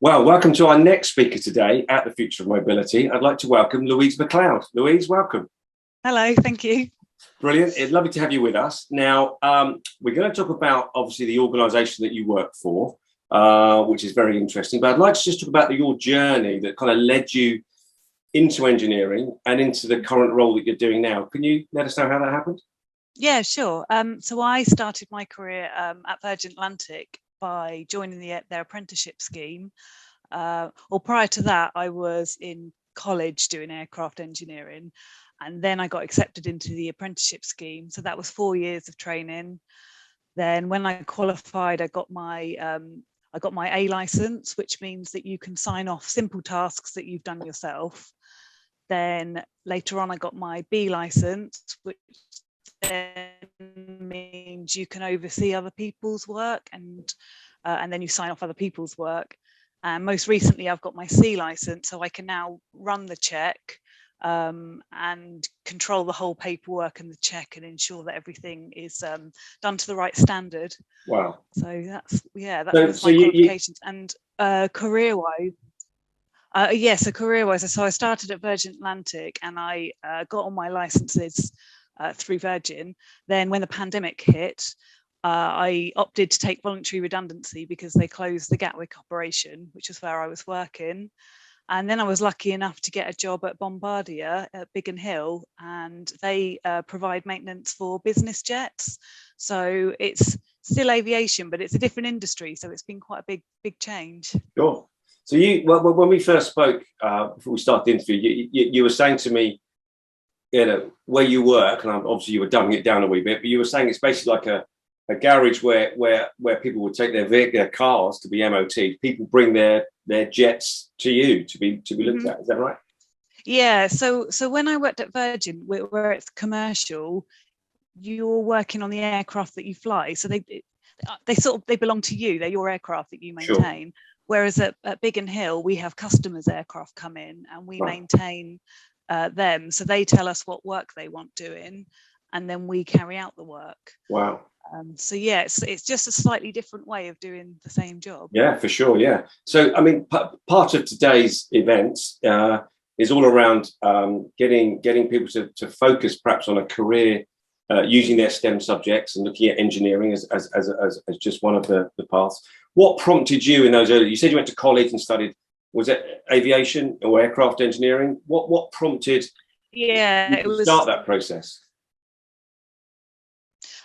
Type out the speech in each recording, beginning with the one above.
Well, welcome to our next speaker today at the Future of Mobility. I'd like to welcome Louise Macleod. Louise, welcome. Hello, thank you. Brilliant. It's lovely to have you with us. Now, we're going to talk about, obviously, the organisation that you work for, which is very interesting. But I'd like to just talk about your journey that kind of led you into engineering and into the current role that you're doing now. Can you let us know how that happened? Yeah, sure. So I started my career at Virgin Atlantic by joining their apprenticeship scheme. Or prior to that, I was in college doing aircraft engineering, and then I got accepted into the apprenticeship scheme. So that was 4 years of training. Then when I qualified, I got my A license, which means that you can sign off simple tasks that you've done yourself. Then later on, I got my B license, which then means you can oversee other people's work, and then you sign off other people's work. And most recently, I've got my C license, so I can now run the check and control the whole paperwork and the check and ensure that everything is done to the right standard. Wow. So that's my qualifications. And career-wise, so career-wise, so I started at Virgin Atlantic, and I got all my licenses through Virgin. Then when the pandemic hit, I opted to take voluntary redundancy because they closed the Gatwick operation, which is where I was working. And then I was lucky enough to get a job at Bombardier at Biggin Hill, and they provide maintenance for business jets. So it's still aviation, but it's a different industry. So it's been quite a big change. Sure. So when we first spoke, before we started the interview, you were saying to me, where you work, and obviously you were dumbing it down a wee bit, but you were saying it's basically like a garage where people would take their cars to be MOT. People bring their jets to you to be looked at. Is that right? Yeah. So when I worked at Virgin, where it's commercial, you're working on the aircraft that you fly. So they belong to you. They're your aircraft that you maintain. Sure. Whereas at Biggin Hill, we have customers' aircraft come in, and we maintain them. So they tell us what work they want doing, and then we carry out the work. Wow. So yeah, it's just a slightly different way of doing the same job. Yeah, for sure. Yeah. So I mean, part of today's events is all around getting people to focus perhaps on a career using their STEM subjects and looking at engineering as just one of the paths. What prompted you in those early? You said you went to college and studied. Was it aviation or aircraft engineering? What prompted? Yeah, you to start that process.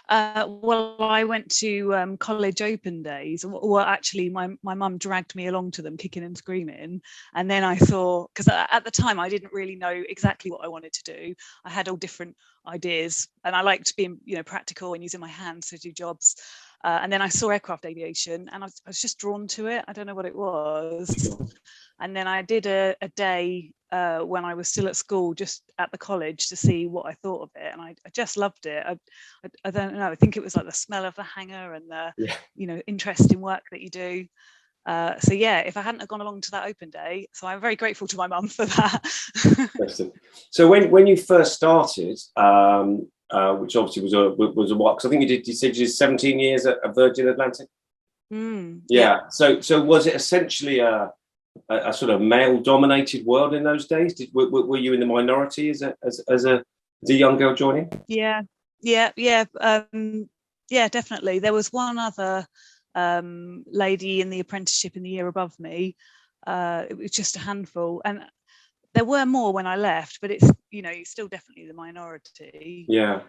Well, I went to college open days. Well, actually, my mum dragged me along to them, kicking and screaming. And then I saw, because at the time I didn't really know exactly what I wanted to do. I had all different ideas, and I liked being, practical and using my hands to do jobs. And then I saw aircraft aviation, and I was just drawn to it. I don't know what it was. And then I did a day when I was still at school, just at the college, to see what I thought of it, and I just loved it. I don't know. I think it was like the smell of the hangar and the interesting work that you do. So yeah, if I hadn't have gone along to that open day, so I'm very grateful to my mum for that. So when you first started, which obviously was a while, because I think you said you did 17 years at Virgin Atlantic. Yeah. So was it essentially a sort of male-dominated world in those days? Were you in the minority as a young girl joining? Yeah, definitely. There was one other lady in the apprenticeship in the year above me. It was just a handful, and there were more when I left, but it's still definitely the minority. Yeah.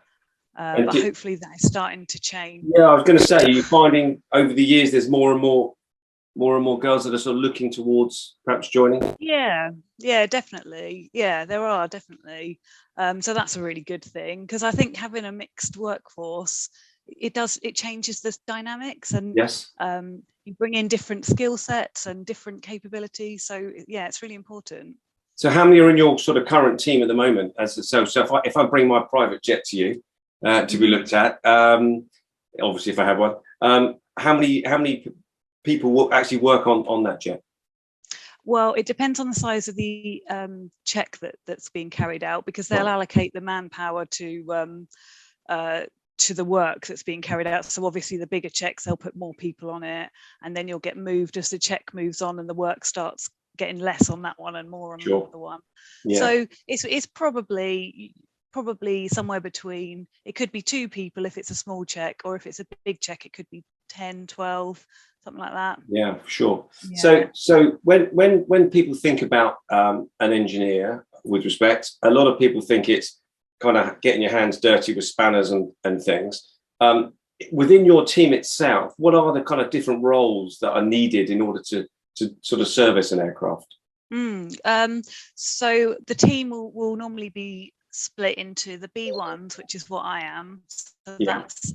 But hopefully that is starting to change. Yeah, I was going to say, you're finding over the years there's more and more girls that are sort of looking towards perhaps joining. Yeah, definitely. Yeah, there are definitely. So that's a really good thing, because I think having a mixed workforce, it changes the dynamics, and yes, you bring in different skill sets and different capabilities. So yeah, it's really important. So how many are in your sort of current team at the moment? So if I bring my private jet to you to be looked at, obviously if I have one, how many people will actually work on that jet? Well, it depends on the size of the check that's being carried out, because they'll allocate the manpower to to the work that's being carried out. So obviously the bigger checks, they'll put more people on it, and then you'll get moved as the check moves on and the work starts getting less on that one and more on Sure. another one. Yeah. So it's probably somewhere between, it could be 2 people if it's a small check, or if it's a big check it could be 10, 12, something like that. Yeah, for sure. Yeah. So when people think about an engineer, with respect, a lot of people think it's kind of getting your hands dirty with spanners and things. Within your team itself, what are the kind of different roles that are needed in order to sort of service an aircraft? So the team will normally be split into the B1s, which is what I am. So that's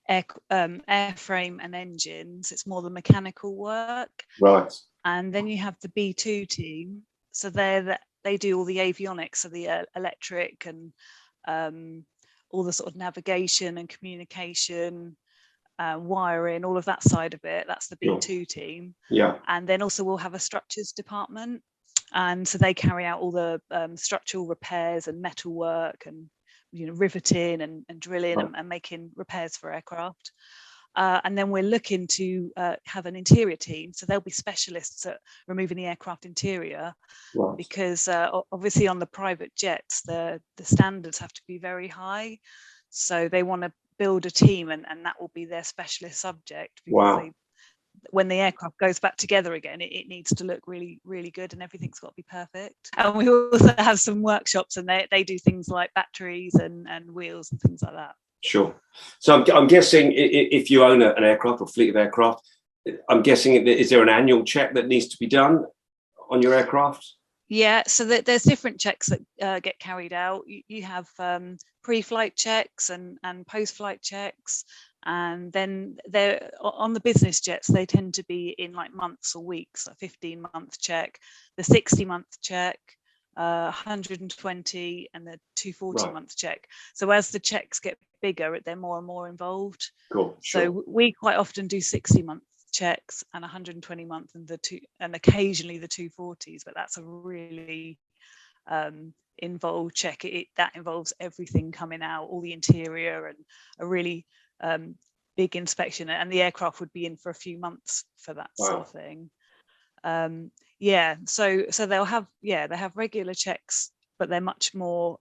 airframe and engines. It's more the mechanical work. Right. And then you have the B2 team. So they do all the avionics, so the electric and all the sort of navigation and communication, wiring, all of that side of it. That's the B2 team. Yeah. And then also we'll have a structures department, and so they carry out all the structural repairs and metal work and riveting and drilling and making repairs for aircraft. And then we're looking to have an interior team, so they'll be specialists at removing the aircraft interior, because obviously on the private jets the standards have to be very high, so they want to build a team and that will be their specialist subject, because when the aircraft goes back together again, it needs to look really, really good, and everything's got to be perfect. And we also have some workshops, and they do things like batteries and wheels and things like that. Sure. So I'm guessing if you own an aircraft or fleet of aircraft, I'm guessing, is there an annual check that needs to be done on your aircraft? Yeah, so there's different checks that get carried out. You have pre-flight checks and post-flight checks, and then they're on the business jets. They tend to be in like months or weeks. A 15-month check, the 60-month check, 120, and the 240-month check. So as the checks get bigger, they're more and more involved. Cool. Sure. So we quite often do 60-month checks and 120-month and occasionally the 240s, but that's a really involved check. That involves everything coming out, all the interior, and a really big inspection, and the aircraft would be in for a few months for that sort of thing. So they have regular checks, but they're much more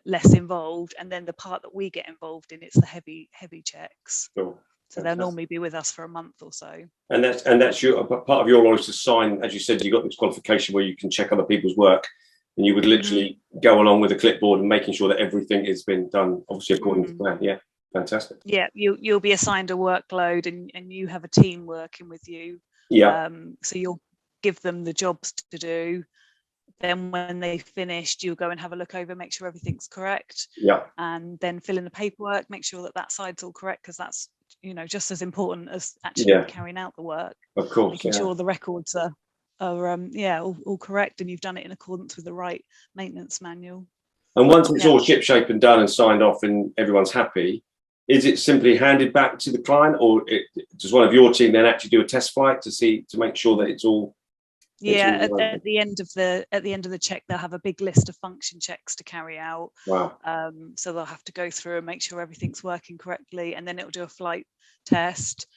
less involved, and then the part that we get involved in, it's the heavy checks. Cool. So they'll normally be with us for a month or so. And that's your part of your role, is to sign, as you said, you got this qualification where you can check other people's work, and you would literally go along with a clipboard and making sure that everything has been done obviously according to plan. Yeah, fantastic. Yeah, you'll be assigned a workload, and you have a team working with you. Yeah. So you'll give them the jobs to do. Then when they've finished, you'll go and have a look over, make sure everything's correct. Yeah. And then fill in the paperwork, make sure that side's all correct, because that's just as important as actually carrying out the work. Of course. Making sure the records are all correct, and you've done it in accordance with the right maintenance manual. And once it's all shipshape and done and signed off and everyone's happy, is it simply handed back to the client, or does one of your team then actually do a test flight to make sure that it's all? At the end of the check, they'll have a big list of function checks to carry out. Wow. So they'll have to go through and make sure everything's working correctly, and then it'll do a flight test,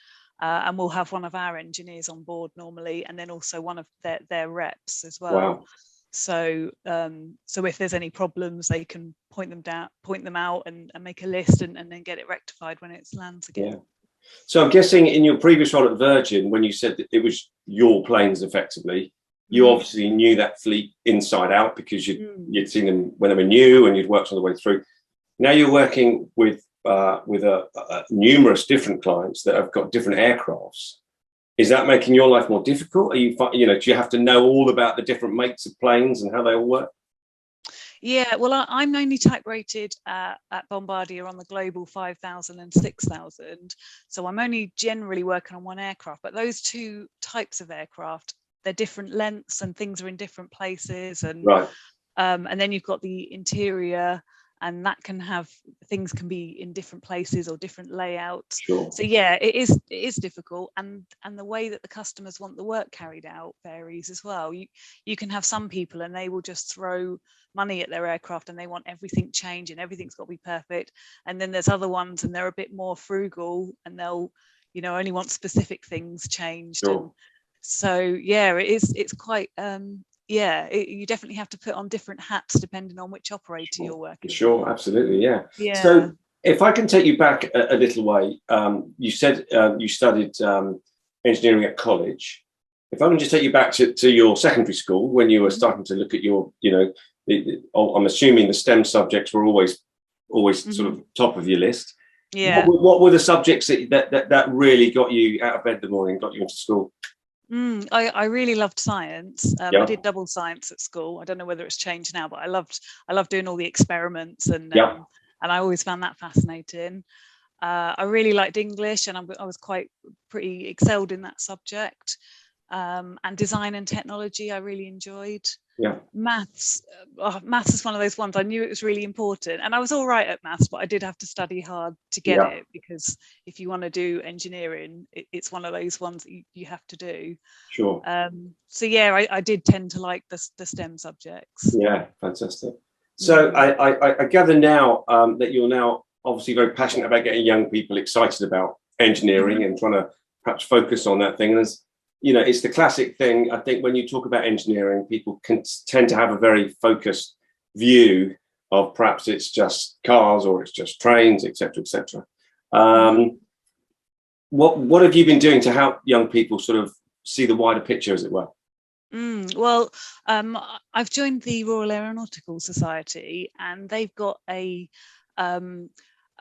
and we'll have one of our engineers on board normally, and then also one of their reps as well. Wow. So if there's any problems, they can point them out and make a list, and then get it rectified when it lands again. Yeah. So I'm guessing in your previous role at Virgin, when you said that it was your planes effectively, you obviously knew that fleet inside out, because you'd seen them when they were new and you'd worked all the way through. Now you're working with numerous different clients that have got different aircrafts. Is that making your life more difficult? Do you have to know all about the different makes of planes and how they all work? Yeah, well, I'm only type rated at Bombardier on the global 5,000 and 6,000. So I'm only generally working on one aircraft, but those two types of aircraft, they're different lengths and things are in different places. And then you've got the interior and that can have, things can be in different places or different layouts. Sure. So yeah, it is difficult, and the way that the customers want the work carried out varies as well. You can have some people and they will just throw money at their aircraft and they want everything changed and everything's got to be perfect, and then there's other ones and they're a bit more frugal and they'll, you know, only want specific things changed. Sure. And so yeah, it's quite you definitely have to put on different hats depending on which operator you're working Sure, for. absolutely, yeah. Yeah. So if I can take you back a little way, you said you studied engineering at college. If I can just take you back to your secondary school when you were starting to look at your, you know, I'm assuming the STEM subjects were always sort of top of your list. Yeah. What were the subjects that really got you out of bed in the morning, got you into school? I really loved science. Yeah. I did double science at school. I don't know whether it's changed now, but I loved doing all the experiments, and I always found that fascinating. I really liked English, and I was pretty excelled in that subject. And design and technology I really enjoyed. Yeah. Maths is one of those ones I knew it was really important, and I was all right at maths, but I did have to study hard to get it, because if you want to do engineering, it's one of those ones that you have to do. Sure. So yeah, I did tend to like the STEM subjects. Yeah, fantastic. So I gather now that you're now obviously very passionate about getting young people excited about engineering and trying to perhaps focus on that thing. And as you know, it's the classic thing. I think when you talk about engineering, people can tend to have a very focused view of perhaps it's just cars or it's just trains, etc., etc. What have you been doing to help young people sort of see the wider picture, as it were? Well, I've joined the Royal Aeronautical Society, and they've got a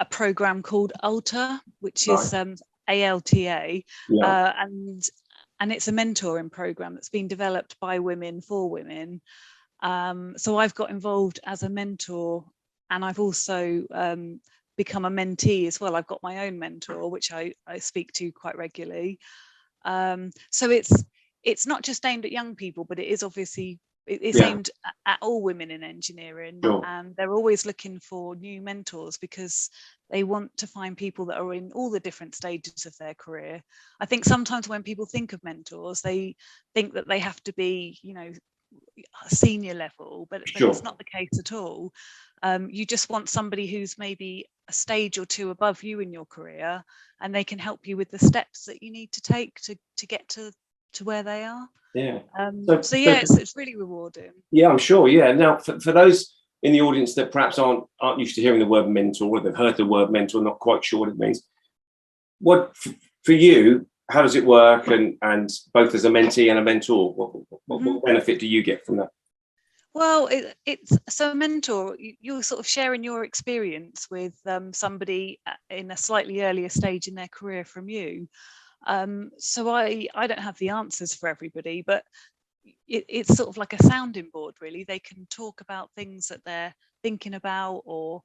program called ALTA, which is ALTA, and it's a mentoring program that's been developed by women for women. So I've got involved as a mentor, and I've also become a mentee as well. I've got my own mentor, which I speak to quite regularly. So it's not just aimed at young people, but it is obviously aimed at all women in engineering. And they're always looking for new mentors, because they want to find people that are in all the different stages of their career. I think sometimes when people think of mentors, they think that they have to be, you know, senior level, but it's not the case at all. You just want somebody who's maybe a stage or two above you in your career, and they can help you with the steps that you need to take to get to where they are. So yeah, it's really rewarding. Yeah, I'm sure. Yeah. Now, for those in the audience that perhaps aren't used to hearing the word mentor, or they've heard the word mentor, not quite sure what it means, what for you, how does it work? And both as a mentee and a mentor, what benefit do you get from that? Well, it's so a mentor, you're sort of sharing your experience with somebody in a slightly earlier stage in their career from you. So I don't have the answers for everybody, but it's sort of like a sounding board, really. They can talk about things that they're thinking about, or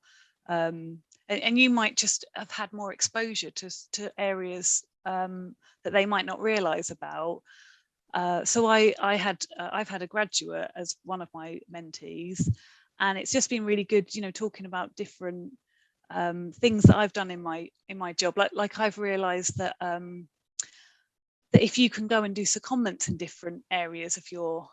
and you might just have had more exposure to areas that they might not realize about. So I've had a graduate as one of my mentees, and it's just been really good, you know, talking about different things that I've done in my job. Like I've realized that that if you can go and do secondments in different areas of your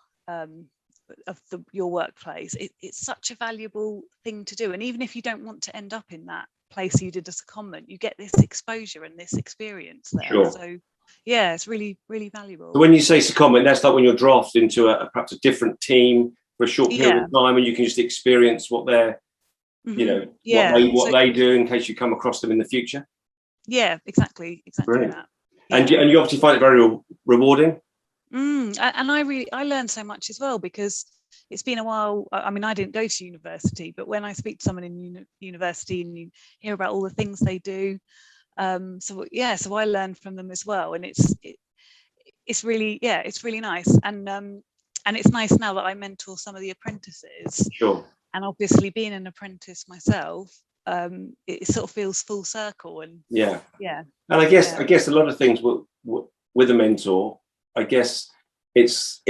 workplace, it's such a valuable thing to do. And even if you don't want to end up in that place you did a secondment, you get this exposure and this experience there. So yeah, it's really, really valuable. So when you say secondment, that's like when you're drafted into perhaps a different team for a short period of time, and you can just experience what they're, you know, what they do in case you come across them in the future. Yeah, exactly Brilliant. That. And you obviously find it very rewarding. And I learned so much as well, because it's been a while. I mean, I didn't go to university, but when I speak to someone in university and you hear about all the things they do, so I learned from them as well, and it's really nice, and it's nice now that I mentor some of the apprentices. And obviously, being an apprentice myself, it sort of feels full circle. And and I guess a lot of things with a mentor, I guess it's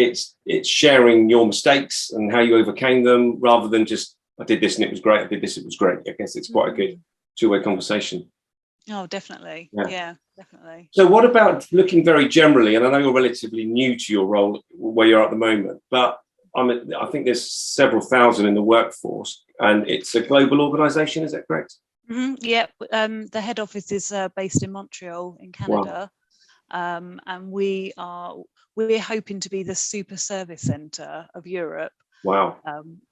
sharing your mistakes and how you overcame them, rather than just I did this and it was great. I did this, it was great. I guess it's quite a good two-way conversation. Oh, definitely. Yeah, definitely. So what about looking very generally, and I know you're relatively new to your role where you're at the moment, but I think there's several thousand in the workforce, and it's a global organisation, is that correct? Yeah, the head office is based in Montreal in Canada. Wow. And we're hoping to be the super service centre of Europe. Wow.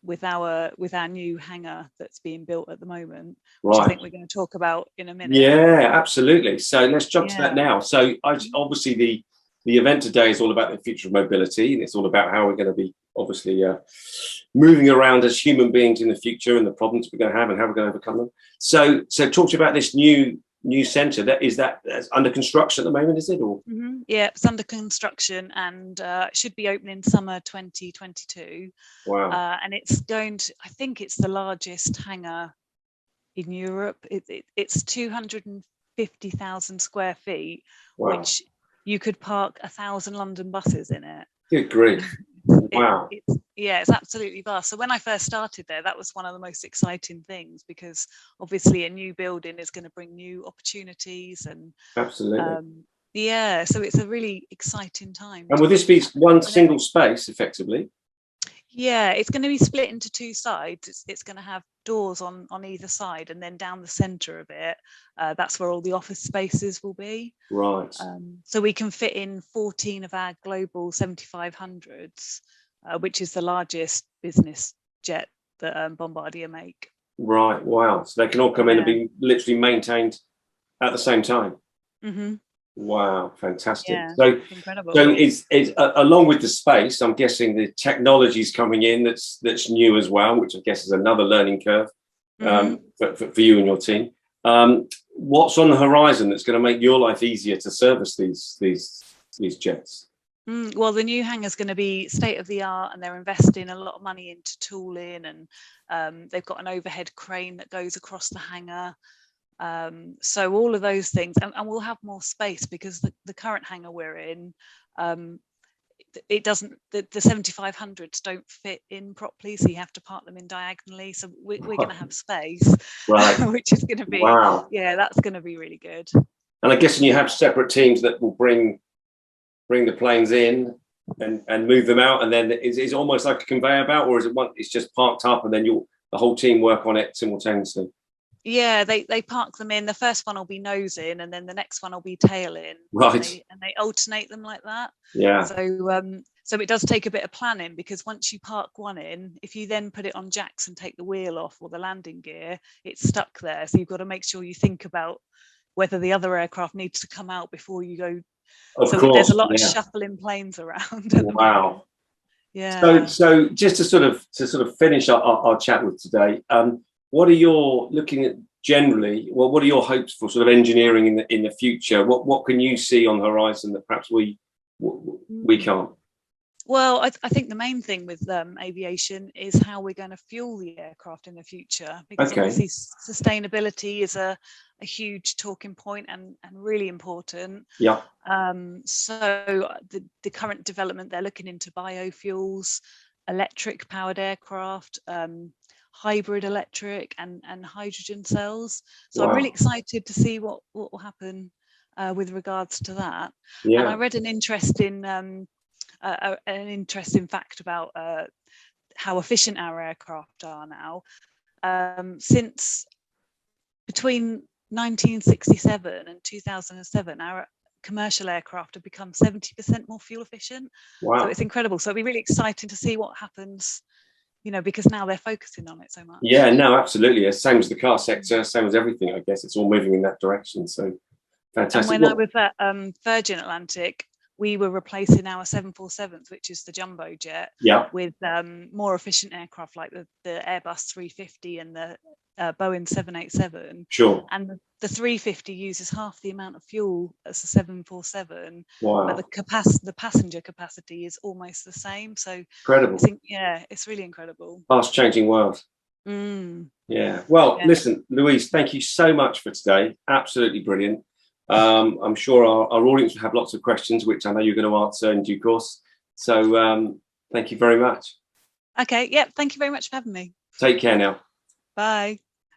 With our new hangar that's being built at the moment, which I think we're going to talk about in a minute. Yeah, absolutely. So let's jump to that now. So obviously the event today is all about the future of mobility, and it's all about how we're going to be obviously moving around as human beings in the future, and the problems we're going to have and how we're going to overcome them. So talk to you about this new centre. That's under construction at the moment, is it? Or yeah, it's under construction, and it should be opening summer 2022. Wow. And it's I think it's the largest hangar in Europe. It's 250,000 square feet. Wow. Which you could park 1,000 London buses in it. Good grief. Wow. It's absolutely vast. So when I first started there, that was one of the most exciting things, because obviously a new building is going to bring new opportunities, and absolutely. So it's a really exciting time. And will this be one single space effectively? Yeah, it's going to be split into two sides. It's going to have doors on either side, and then down the centre of it, that's where all the office spaces will be. Right. So we can fit in 14 of our global 7500s, which is the largest business jet that Bombardier make. Right. Wow. So they can all come in and be literally maintained at the same time. Mm-hmm. Wow, fantastic. Yeah, so incredible. So it's along with the space, I'm guessing the technology is coming in that's new as well, which I guess is another learning curve for you and your team. What's on the horizon that's going to make your life easier to service these jets? Well, the new hangar is going to be state of the art, and they're investing a lot of money into tooling, and they've got an overhead crane that goes across the hangar. So all of those things, and we'll have more space, because the current hangar we're in, it doesn't, the 7500s don't fit in properly, so you have to park them in diagonally. So we're going to have space, right? Which is going to be, that's going to be really good. And I guess you have separate teams that will bring the planes in and move them out, and then is almost like a conveyor belt, or is it's just parked up and then the whole team work on it simultaneously? Yeah, they park them in. The first one will be nose in, and then the next one will be tail in. Right. And they alternate them like that. Yeah. So it does take a bit of planning, because once you park one in, if you then put it on jacks and take the wheel off or the landing gear, it's stuck there. So you've got to make sure you think about whether the other aircraft needs to come out before you go. Of course, there's a lot of shuffling planes around. Wow. Yeah. So just to sort of finish our chat with today, what are your looking at generally? Well, what are your hopes for sort of engineering in the future? What can you see on the horizon that perhaps we can't? Well, I think the main thing with aviation is how we're going to fuel the aircraft in the future, because obviously sustainability is a huge talking point and really important. Yeah. So the current development, they're looking into biofuels, electric powered aircraft, hybrid electric and hydrogen cells. So I'm really excited to see what will happen with regards to that. Yeah. And I read an interesting fact about how efficient our aircraft are now. Since between 1967 and 2007, our commercial aircraft have become 70% more fuel efficient. Wow. So it's incredible. So it'll be really exciting to see what happens, because now they're focusing on it so much. Yeah, no, absolutely. Same as the car sector, same as everything, I guess. It's all moving in that direction. So fantastic. And when I was at Virgin Atlantic, we were replacing our 747s, which is the jumbo jet, with more efficient aircraft like the Airbus 350 and the Boeing 787. Sure. And the 350 uses half the amount of fuel as the 747. Wow. But the passenger capacity is almost the same. So incredible. It's really incredible. Fast changing world. Yeah. Well, listen, Louise, thank you so much for today. Absolutely brilliant. I'm sure our audience will have lots of questions, which I know you're going to answer in due course. So thank you very much. Okay. Yeah. Thank you very much for having me. Take care now. Bye.